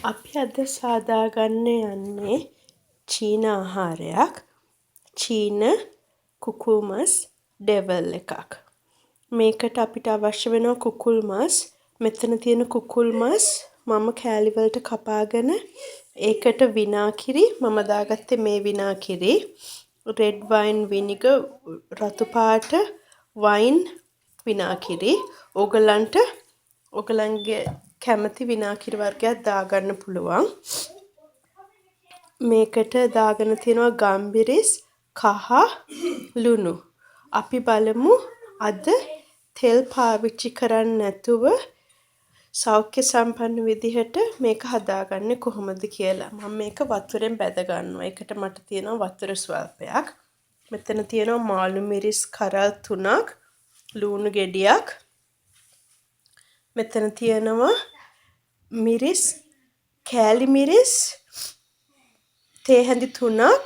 අපි අද සාදාගන්න යන්නේ චීන ආහාරයක්. චීන කුකුල් මස් ඩෙවල් එකක්. මේකට අපිට අවශ්‍ය වෙනවා කුකුල් මස්. මෙතන තියෙන කුකුල් මස් මම කෑලි වලට කපාගෙන ඒකට විනාකිරි මම දාගත්තේ මේ විනාකිරි. රෙඩ් වයින් විනිගර් රතු පාට වයින් විනාකිරි. ඕගලන්ගේ කැමති විනාකිරි වර්ගයක් දාගන්න පුළුවන්. මේකට දාගෙන තියෙනවා ගම්බිරිස් කහ ලුණු. අපි බලමු අද තෙල් පාවිච්චි කරන්නේ නැතුව සෞඛ්‍ය සම්පන්න විදිහට මේක හදාගන්නේ කොහොමද කියලා. මම මේක වතුරෙන් බැද ගන්නවා. ඒකට මට තියෙනවා වතුර ස්වල්පයක්. මෙතන තියෙනවා මාළු මිරිස් කරල් 3ක්, ලුණු ගෙඩියක්. මෙතන තියෙනවා මිරිස් කෑලි මිරිස් තේ හැඳි 3ක්,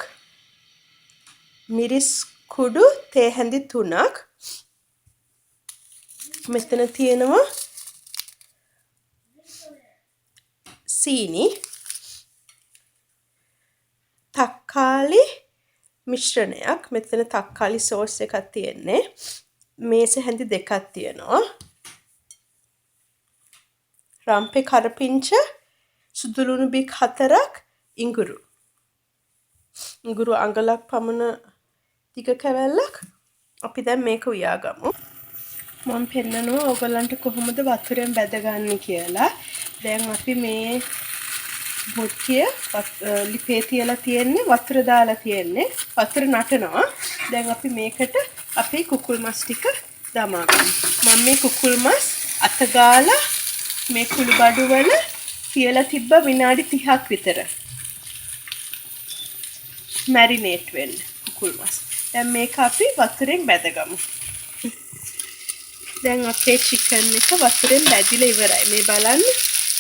මිරිස් කුඩු තේ හැඳි 3ක්. මෙතන තියෙනවා සීනි, තක්කාලි මිශ්‍රණයක්. මෙතන තක්කාලි සෝස් එකක් තියෙන්නේ. මේස හැඳි 2ක් තියෙනවා. රම්පේ කරපිංච, සුදු ලුණු බික් 4ක්, ඉඟුරු. ඉඟුරු අඟලක් පමණ දිග කැවැල්ලක්. අපි දැන් මේක උයාගමු. මම පෙන්නනවා ඔයගලන්ට කොහොමද වතුරෙන් බැදගන්නේ කියලා. දැන් අපි මේ මුට්ටිය ලිපේ තියලා තියෙන්නේ වතුර දාලා තියෙන්නේ. වතුර නටනවා. දැන් අපි මේකට අපේ කුකුල් මස් ටික දමා ගමු. මම මේ කුකුල් මස් අත ගාලා මේ කුළු බඩු වල තියලා තිබ්බ විනාඩි 30ක් විතර. මැරිනේට් වෙන්න කුකුල් මස්. දැන් මේක අපි වතුරෙන් බැදගමු. දැන් අපේ චිකන් එක වතුරෙන් බැදිලා ඉවරයි. මේ බලන්න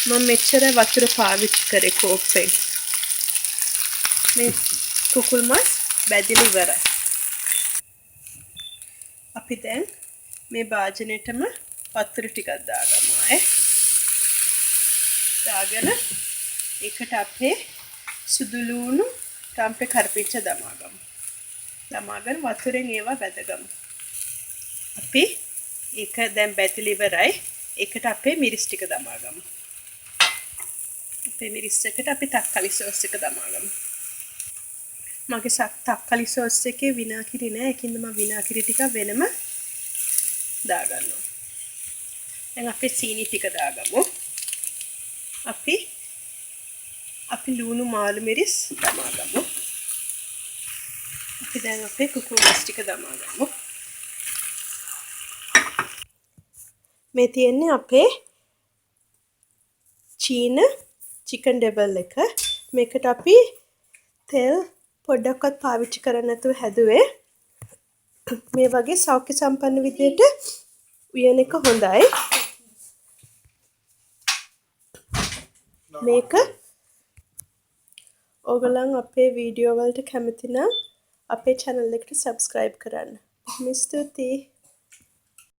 මම මෙච්චර වතුර පාවිච්චි කරේ කෝප්පෙන්. මේ කුකුල් මස් බැදිලා ඉවරයි. අපි දැන් මේ භාජනෙටම වතුර ටිකක් දාගමු ආයේ. දාගෙන ඒකට අපේ සුදු ලුණු රම්පේ කරපිංච දමාගමු. දමාගෙන වතුරෙන් ඒවා බැදගමු. අපි ඒක දැන් බැදිලා ඉවරයි. ඒකට අපේ මිරිස් ටික දමාගමු. අපේ මිරිස් එකට අපි තක්කාලි සෝස් එක දමාගමු. මගේ තක්කාලි සෝස් එකේ විනාකිරි නෑ. ඒකින්ද මම විනාකිරි ටික වෙනම දාගන්නවා. දැන් අපි සීනි ටික දාගමු. අපි ලුණු මාළු මිරිස් දමාගමු. අපි දැන් අපේ කුකුල් මස් ටික දමාගමු. මේ තියෙන්නේ අපේ චීන චිකන් ඩෙවල් එක. මේකට අපි තෙල් පොඩ්ඩක්වත් පාවිච්චි කරන්නේ නැතුව හැදුවේ. මේ වගේ සෞඛ්‍ය සම්පන්න විදියට උයන එක හොඳයි. මේක ඕගලන් අපේ වීඩියෝ වලට කැමති නම් අපේ channel එකට subscribe කරන්න. ස්තුතියි.